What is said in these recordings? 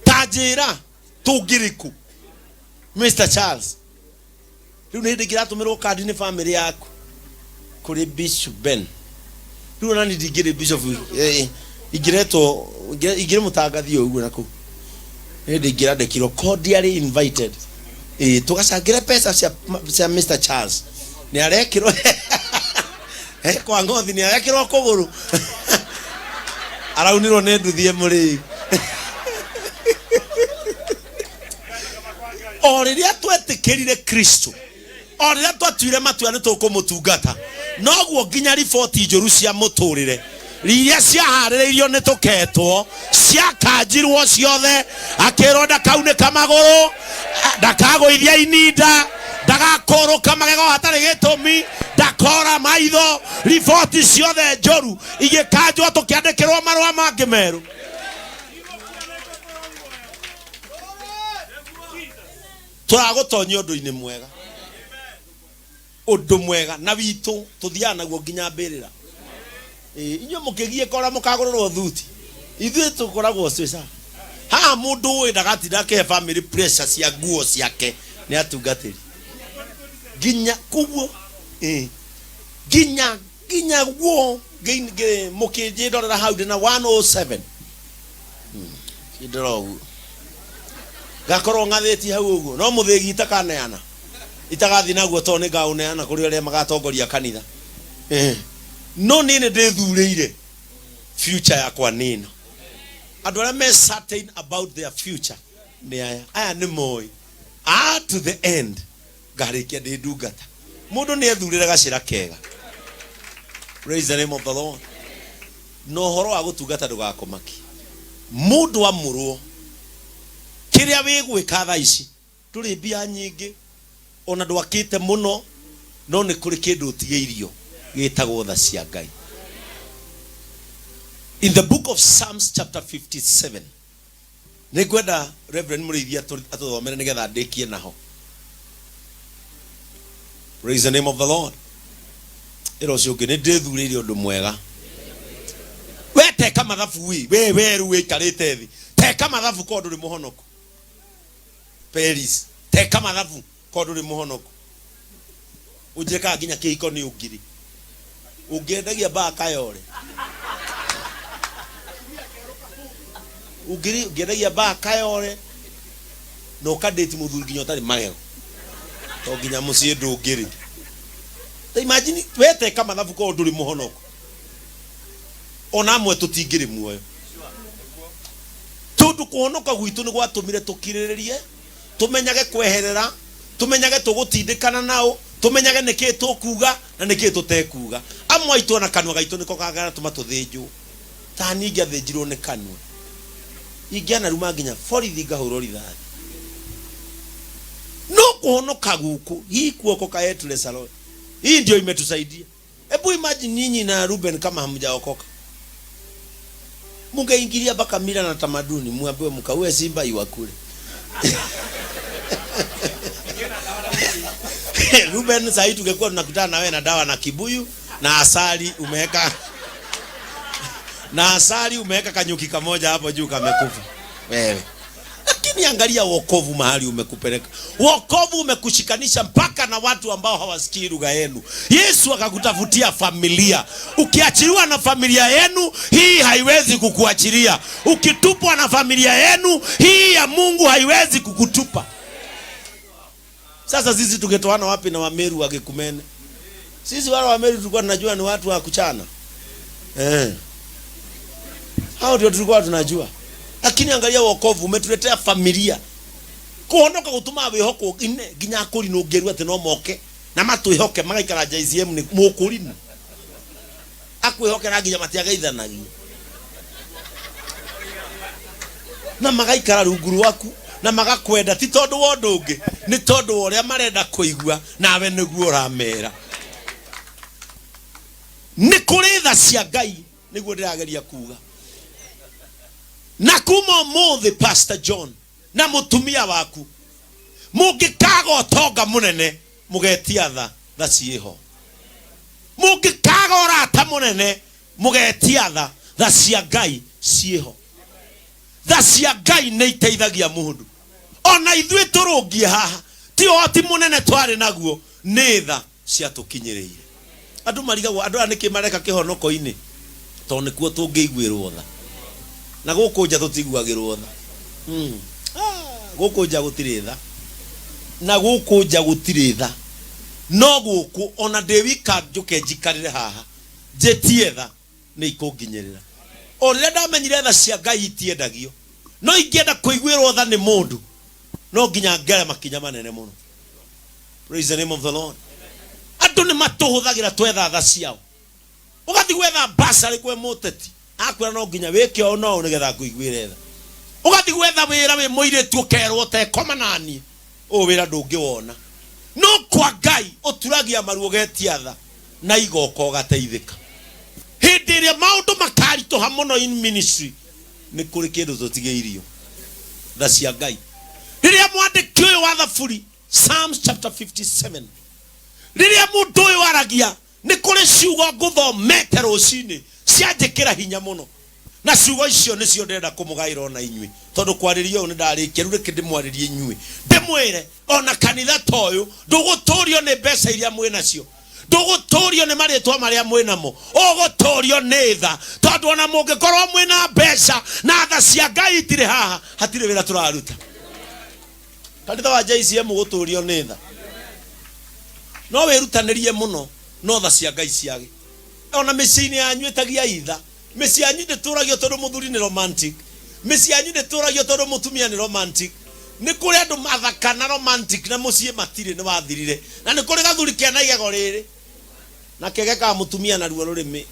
tajira tugiriku Mr. Charles riu ni ndigira tumiro card ni family yaku kuri Bishop Ben riu nani ndigire Bishop igire mutagathi uguo naku ni ndigira ndekiro cordially invited tugacangira pesa cia Mr. Charles ni arekiro kwa ngothi ni arekiro kuguru araunirwo ne nduthie muri oriria twetikirire Kristo oriria twatuire matua ni tukumutungata noguo nginya riboti njuru cia muturire riria ciaharĩrĩirio nĩ tũketwo ciakanjirwo ciothe akĩrwo ndakaunĩka magũrũ ndakagũithia ininda ndagakũrũka magego hatarĩ gĩtũmi ndakora maitho riboti ciothe njũru igĩkanjwo tũkĩandĩkĩrwo marũa mangĩ merũ tũragũtonyia ũndũ-inĩ mwega ũndũ mwega na witũ tũthiaga naguo nginya mbĩrĩra inyo mukigie kora mukagororwo thuti ithuĩ tukoragwo cisa ha mundu ũĩ ndagatinda ke family pressure cia nguo ciake ni atungatĩri ginya kuguo ginya guo mukijindorera hau na 107 kidoro gakorwo ngathĩti hau ũguo no mũthĩgi itakaneana itagathi naguo to nĩ ngauneana kũrĩ arĩa magatongoria kanitha no nini ndithurĩire future yakwa nino andu arĩa me certain about their future ni aya ni moi to the end ngarikia ndi ndungata mundu ni ethurĩre gacĩra kega. Praise the name of the Lord. No horo wa gutungata ndugakomaki mundu amurwo kiria wigwika tha ici turi mbia nyingi ona ndwakite muno no ni kuri kindu utigeirio gitagwo tha cia Ngai. In the book of Psalms chapter 57 nĩngwenda Reverend Mũrĩithia atũthomere nĩgetha ndĩkie naho. Praise the name of the Lord. Ĩro cio ngĩ nĩndĩthurĩire ũndũ mwega. We teka mathabu we weru wĩikarĩte thĩ teka mathabu ko ndũrĩ mũhonoku. Paris teka mathabu ko ndũrĩ mũhonoku. Ũnjĩka nginya kĩhiko nĩ ũngiri ungendagia baka yore ungendagia baka yore no kadeti muthuri nginya tari magego to nginya mucie ndungiri. Imagine wete kama mathabu ko nduri muhonoko ona amwe tutingiri muoyo tondu kuhonoka gwitu ni gwatumire tukiriririe tumenyage kweherera tumenyage tugutindikana nao tumenyage niki tukuga na niki tutekuga amwe aitu na kanwa gaitu niko kagara tumatuthinju ta ningi athinjirwo ni kanwa ingiana ruma nginya borithi ngahurwo rithathi no kuhonoka guku hii kuoko kaetu le salon hii ndio imetusaidia. Hebu imagine nyinyi na Ruben kama hamjaokoka mungeingilia baka mila na tamaduni muambiwe mkaue simba iwakule. Ruben sasa hivi tungekuwa tunakutana na wewe na dawa na kibuyu na asali umeweka na asali umeweka kanyuki kamoja hapo juu kamekufa wewe. Lakini angalia wokovu mahali umekupeleka. Wokovu umekushikanisha mpaka na watu ambao hawasikii lugha yenu. Yesu akakutafutia familia. Ukiachiliwa na familia yenu, hii haiwezi kukuachilia. Ukitupwa na familia yenu, hii ya Mungu haiwezi kukutupa. Sasa sisi tungetoana wapi na Wameru wa Kameme? Sisi wale Wameru tulikuwa tunajua ni watu wa kuchana. Hao ndio tulikuwa tunajua. Lakini angalia wokovu umetuletea familia. Kuhonoka gutuma wihoko nginya akuri no ngeru ati no moke na matuihoke magaikara JCM ni mukurini. Akwihoke na nginya matiagaithanagia. Na magaikara runguru waku na magakwenda ti tondu wondu ungi ni tondu uria marenda kuigua nawe niguo uramera. Ni kuri tha cia Ngai niguo ndirageria kuga. Na kuma mothe Pastor John na mutumia waku mungikaga otonga munene mugetia tha ciiho mungikaga orata munene mugetia tha tha cia Ngai cieho. Tha cia Ngai nĩ iteithagia mũndũ. Ona ithuĩ tũrũngie haha ti oti munene twari naguo nĩ tha cia tũkinyĩrĩire. Andũ marigagwo andũ nĩkĩ mareka kĩhonoko-inĩ to nĩkuo tũngĩiguĩrwo tha. Na gũkũ nja tũtiguagĩrwo tha. Gũkũ nja gũtirĩ tha. Na gũkũ nja gũtirĩ tha. No gũkũ ona ndĩwika njũke njikarĩre haha njĩtie tha nĩ ikũnginyĩrĩra. O rĩrĩa ndamenyire tha cia Ngai itiendagio. No ingĩenda kũiguĩrwo tha nĩ mũndũ no nginya ngere makinya manene mũno. Praise the name of the Lord. Andũ nĩ matũhũthagĩra twetha tha ciao. Ũgathi gwetha basarĩ kwe mũteti akwĩra no nginya wĩke o no nĩgetha kũiguĩre tha. Ũgathi gwetha wĩra wĩ mũirĩtu ũkerwo tekoma nani o wĩra ndũngĩwona. No kwa Ngai ũturagia maruo getia tha na igoka ũgateithĩka. Hĩndĩ ĩrĩa maũndũ makaritũha mũno in ministry nĩ kũrĩ kĩndũ tũtigĩirio tha cia Ngai. Rĩrĩa mwandĩki ũyũ wa thaburi Psalms chapter 57 rĩrĩa mũndũ ũyũ aragia nĩ kũrĩ ciugo ngũthomete rũcinĩ cianjĩkĩra hinya mũno. Na ciugo icio nĩcio ndĩrenda kũmũgaĩra ona inyuĩ tondũ kwarĩria ũũ nĩ ndarĩkia rĩu reke ndĩmwarĩrie inyuĩ ndĩmwĩre ona kanitha ta ũyũ ndũgũtũũrio nĩ mbeca iria mwĩnacio, ndũgũtũũrio nĩ marĩtwa marĩa mwĩnamo, ũgũtũũrio nĩ tha. Tondũ ona mũngĩkorwo mwĩna mbeca na tha cia Ngai itirĩ haha hatirĩ wĩra tũraruta. Kanitha wa JCM gũtũũrio nĩ tha. No wĩrutanĩrie mũno no tha cia Ngai ciage. Ona mĩciĩ-inĩ yanyu ĩtagia tha. Mĩciĩ yanyu ndĩtũũragio tondũ mũthuri nĩ romantic. Mĩciĩ yanyu ndĩtũũragio tondũ mũtumia nĩ romantic. Nĩ kũrĩ andũ mathaka na romantic na mũciĩ matirĩ nĩ wathirire. Na nĩ kũrĩ gathuri kena igego rĩrĩ na kegeka mũtumia na ruo rũrĩmĩ.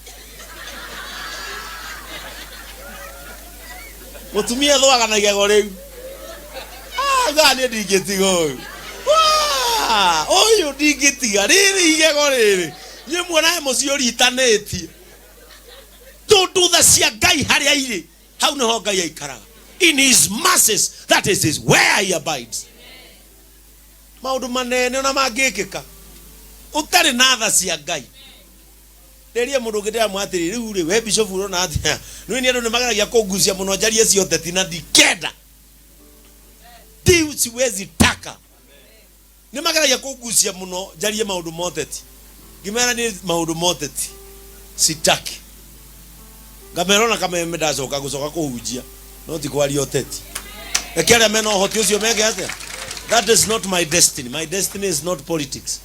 Mũtumia thwaga na igego rĩu. Ngani ndingĩtiga ũyũ. Ũyũ ndingĩtiga rĩrĩ igego rĩrĩ. Nyĩ muonae mũciĩ ũritanĩtie. Tondũ tha cia Ngai harĩa irĩ hau nĩho Ngai aikaraga. In his masses, that is where he abides. Maũndũ manene ona mangĩkĩka ũtarĩ na tha cia Ngai. Rĩrĩa mũndũ ũngĩtĩa mwatĩrĩ rĩu rĩ we bishop urona atĩa. Nĩ andũ nĩ mageragia kũgucia mũno njarie cio Uteti na ndikenda. Siwezi taka. Nĩ mageragia kũgucia mũno njarie maũndũ ma Uteti. Ngĩmera nĩ maũndũ ma Uteti sitaki. Ngamerona Kameme ndacoka gũcoka Kuhunjia no ti Kwaria Uteti. Ekere mena ũhoti ũcio meke atĩa. That is not my destiny. My destiny is not politics.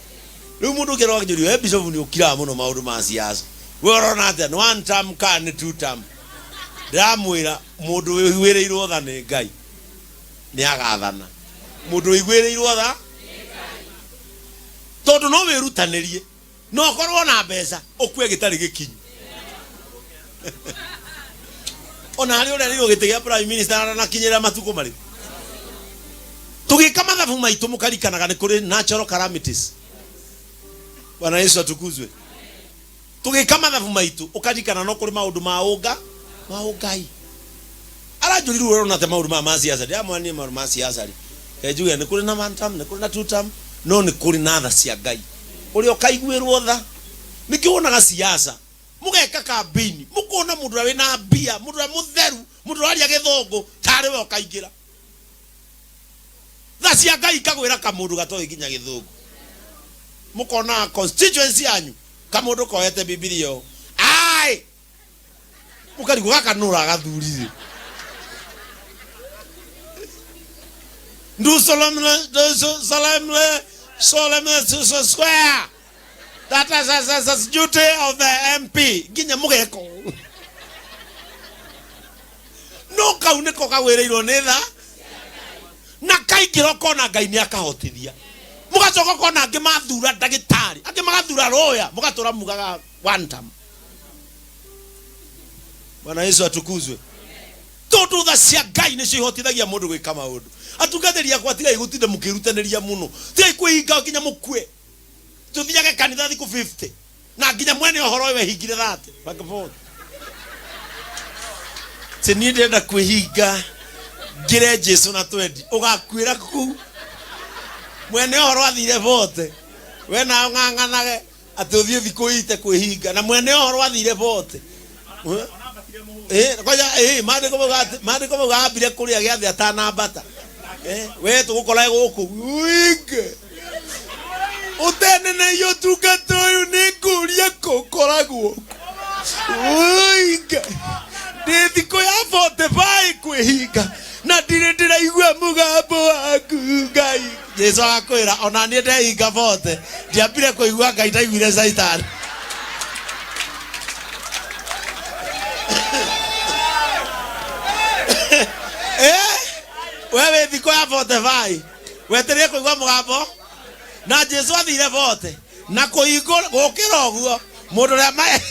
Rĩu mũndũ ũkĩrwo akĩnjũria bishop nĩ ũkiraga mũno maũndũ ma siasa. We ũrona atĩa nĩ one term kana nĩ two term. Ndamwĩra mũndũ wĩrĩirwo tha nĩ Ngai nĩ agathana. Mũndũ wĩrĩirwo tha tondũ no wĩrutanĩrie no korwo na mbeca ũkue gĩtarĩ gĩkinyu. Ona harĩ ũrĩa rĩrwo gĩtĩ gĩa prime minister na kinyĩra matukũ marĩ. Tũgĩka mathabu maitũ mũkarikanaga nĩ kũrĩ natural calamities. Bwana Yesu atukuzwe. Tũgĩka mathabu maitũ ũkarikana no kũrĩ maũndũ ma ũngai. Aranjũrirwo ũrona te maũndũ ma siasa. Ndiamwani maũndũ ma siasa rĩ. Kenjuge nĩ kũrĩ na one term, nĩ kũrĩ na two term, no nĩ kũrĩ na tha cia Ngai. Ũrĩa ũkaiguĩrwo tha. Nĩkĩwonaga siasa. Mugeka kambini mukona mũndũ ũrĩa wĩna mbia, mũndũ ũrĩa mũtheru, mũndũ ũrĩa aria gĩthũngũ tarĩ we ũkaingĩra. Tha cia Ngai kagwĩra kamũndũ gatoĩ nginya gĩthũngũ. Mukona constituency yanyu kamũndũ koete Biblia o. Ai! Mukarigo gakanũra gathuri. Do solemnly swear that as duty of the MP. Ginya mugeko. No kauneko kawĩrĩirwo nĩ tha. Na kaingĩra kona Ngai nĩ akahotithia. Mũgacoka kona angĩ mathura ndagĩtarĩ. Angĩ magathura roya. Mũgatũra mugaga one term. Bwana Yesu atukuzwe. Tondũ tha cia Ngai nĩcio ihotithagia mũndũ gwĩka maũndũ. Atungatĩri akwa tigai gũtinda mũkĩrutanĩria mũno. Tigai kwĩhinga nginya mũkue. Tuthiage kanitha thikũ 50 na nginya mwene ũhoro we hingire 30 back and forth. Teni ndenda kwĩhinga ngire Jesu na 20 ũgakwĩra ku mwene ũhoro athire 40 we na ng'ang'anage atĩ ũthiĩ thikũ ite kwĩhinga na mwene ũhoro athire 40 koja mandiko mugambire kuria giathi atanambata we tugukora guku uige utenene yo tukatoyu ni kuria kokoragwo uige ndithiko ya 45 kwihinga na ndiraigua mugambo waku Ngai Jesu akwira ona nie ndeiga 40 ndiambire kuigua Ngai ndaiguire Satan wewe thiko ya 45 weterie kuigua mugambo na Jesu athire 40 na kuigura gukira uguo mundu ria mae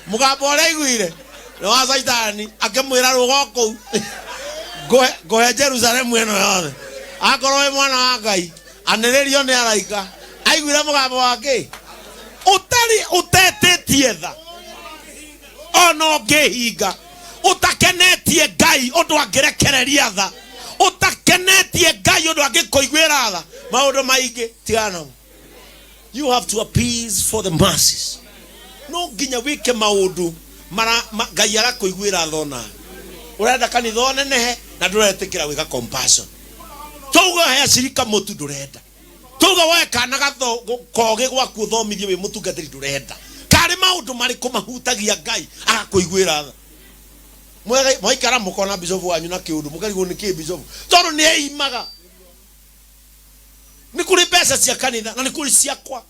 mugambo ria iguire no wa Satan akimwira rugo goe Jerusalem eno yothe akorwo we mwana wa Ngai aniririo ni araika aiguire mugambo wake utetetie tha ono ngihinga utakenetie Ngai undu angirekereria tha utakenetie Ngai undu angikuiguira tha maundu maingi tigana. You have to appease for the masses. No nginya wike maundu mara Ngai agakuiguira thona urenda kanitha nenehe na nduretikira wika compassion tugo he shirika mutu ndurenda tugo we kana gatho koge gwaku thomithie we mutungatiri ndurenda kari maundu mariku mahutagia Ngai agakuiguira tha mwega moikara mukona bishop wanyu na kiundu mukarigo ni ki bishop tondu ni eimaga ni kuri pesa cia kanitha na ni kuri ciakwa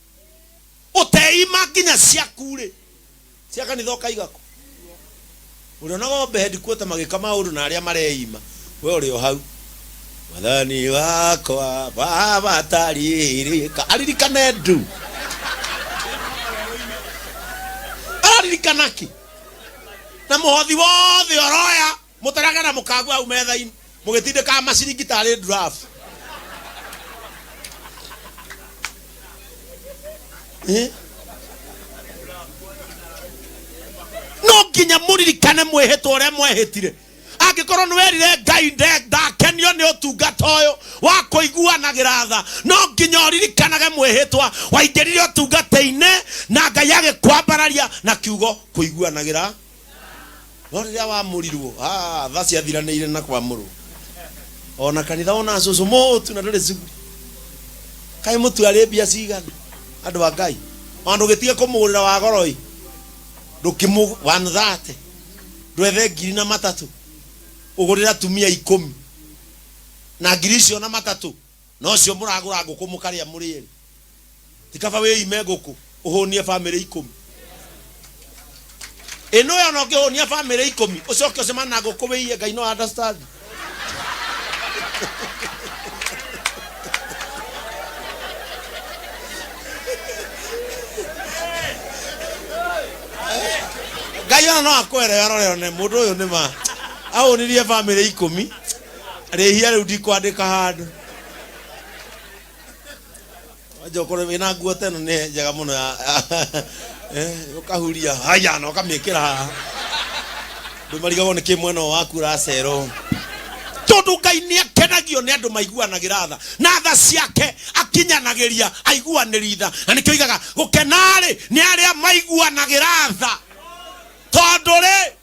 uteima nginya ciakure cia kanitha ukaigako uri na ngombe headquarter magika maundu na aria mareima we uri o hau Mwathani wakwa baba taririka aririkane ndu aririkanaki na muhothi wothe oroya mutaraga na mukagu au methaini mugitinde ka maciringi tari draft no nginya muririkane mwehitwo uria mwehitire angikorwo ni werire Ngai ndakenio ni utungata uyu wa kuiguanagira tha no nginya uririkanage mwehitwa waingirire utungata-ine na Ngai agikwambararia na kiugo kuiguanagira no riria wamurirwo tha ciathiraniire na kwamurwo ona kanitha ona cucu mutu na nduri cuguri kai mutu ari mbia cigana andu a Ngai andu gitige kumugurira wa goroi ndukimu 130 ndwethe 3,000 ugurira tumia 10 na 3,000 na 3 no cio muragura nguku mukaria muriri tikaba we ime nguku uhonie family 10 eno yo no kihonia family 10 ucoke ucemana na nguku we Ngai no understand Ngai no akwere arore one mundu uyu nima aonirie family 10 rehia riu ndikwandika handu wajokore wina nguo teno ni njega muno ukahuria haya no kamikira ndumarigago ni kimweno waku racero tondu Ngai ni akenagio ni andu maiguanagira tha na tha ciake akinyanagiria aiguaniritha na nikio igaga gukenari ni aria maiguanagira tha tondu ri